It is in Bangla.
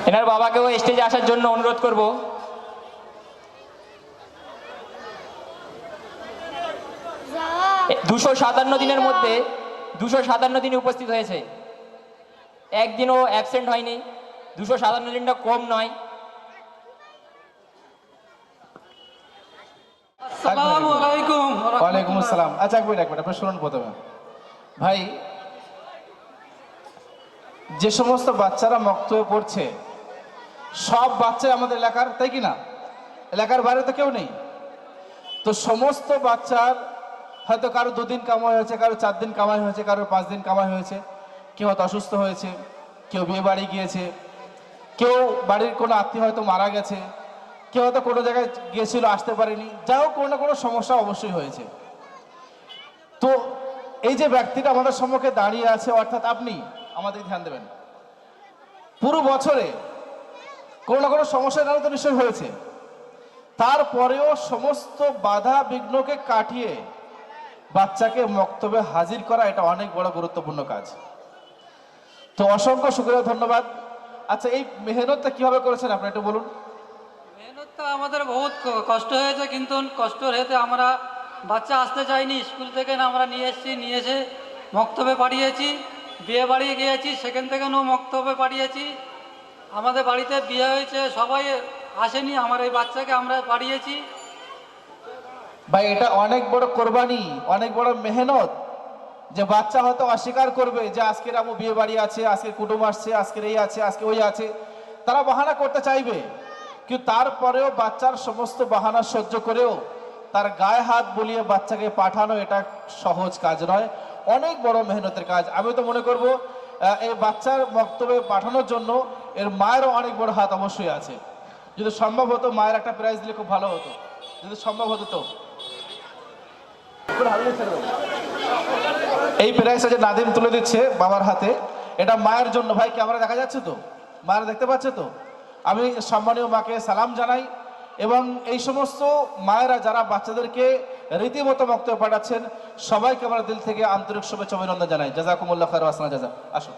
এনার বাবাকেও স্টেজে আসার জন্য অনুরোধ করব। দুশো 57 দিনের মধ্যে 257 দিনে উপস্থিত হয়েছে, একদিনও অ্যাবসেন্ট হয়নি। 257 দিনটা কম নয়। আসসালামু আলাইকুম। ওয়ালাইকুম আসসালাম। আচ্ছা এক মিনিট আপনি শুনুন প্রথমে। ভাই, যে সমস্ত বাচ্চারা মক্তবে পড়ছে সব বাচ্চাই আমাদের এলাকার, তাই কি না? এলাকার বাইরে তো কেউ নেই। তো সমস্ত বাচ্চার হয়তো কারো 2 দিন কামাই হয়েছে, কারো 4 দিন কামাই হয়েছে, কারো 5 দিন কামাই হয়েছে, কেউ হয়তো অসুস্থ হয়েছে, কেউ বিয়ে বাড়ি গিয়েছে, কেউ বাড়ির কোনো আত্মীয় হয়তো মারা গেছে, কেউ হয়তো কোনো জায়গায় গিয়েছিল আসতে পারেনি, যাও কোনো না কোনো সমস্যা অবশ্যই হয়েছে। তো এই যে ব্যক্তিটা আমাদের সম্মুখে দাঁড়িয়ে আছে, অর্থাৎ আপনি আমাদের ধ্যান দেবেন, পুরো বছরে কোনো না কোনো সমস্যা এনারও তো নিশ্চয়ই হয়েছে। তারপরেও সমস্ত বাধা বিঘ্নকে কাটিয়ে বাচ্চাকে মক্তবে হাজির করা, এটা অনেক বড় গুরুত্বপূর্ণ কাজ। তো অসংখ্য শুকরিয়া, ধন্যবাদ। আচ্ছা, এই মেহনতটা কিভাবে করেছেন আপনি একটু বলুন। মেহনতটা আমাদের বহুত কষ্ট হয়েছে, কিন্তু কষ্ট হতে আমরা বাচ্চা আসতে চাইনি স্কুল থেকে, না আমরা নিয়ে এসেছি, নিয়ে এসে মক্তবে পাঠিয়েছি। বিয়ে বাড়ি গিয়েছি, সেখান থেকে মক্তবে পাঠিয়েছি। আমাদের বাড়িতে বিয়ে হয়েছে, সবাই আসেনি, আমার এই বাচ্চাকে আমরা পাঠিয়েছি। ভাই, এটা অনেক বড় কোরবানি, অনেক বড় মেহনত। যে বাচ্চা হয়তো অস্বীকার করবে যে আজকের আমার বিয়ে বাড়ি আছে, আজকের কুটুম আসছে, আজকের এই আছে, আজকে ওই আছে, তারা বাহানা করতে চাইবে, কিন্তু তারপরেও বাচ্চার সমস্ত বাহানা সহ্য করেও তার গায়ে হাত বুলিয়ে বাচ্চাকে পাঠানো, এটা সহজ কাজ নয়, অনেক বড় মেহনতের কাজ। আমি তো মনে করব এই বাচ্চার মক্তবে পাঠানোর জন্য এর মায়েরও অনেক বড় হাত অবশ্যই আছে। যদি সম্ভব হতো মায়ের একটা প্রাইজ দিলে খুব ভালো হতো, যদি সম্ভব হতো। তো এই প্রাইজটা যে নাদিম তুলে দিচ্ছে বাবার হাতে, এটা মায়ের জন্য। ভাই, ক্যামেরা দেখা যাচ্ছে তো? মায়ের দেখতে পাচ্ছে তো? আমি সম্মানীয় মাকে সালাম জানাই, এবং এই সমস্ত মায়েরা যারা বাচ্চাদেরকে রীতিমতো মক্তবে পাঠাচ্ছেন, সবাইকে আমরা দিল থেকে আন্তরিক শুভেচ্ছা অভিনন্দন জানাই। জাযাকুমুল্লাহ খায়র ওয়া আহসানা জাযা। আসুন।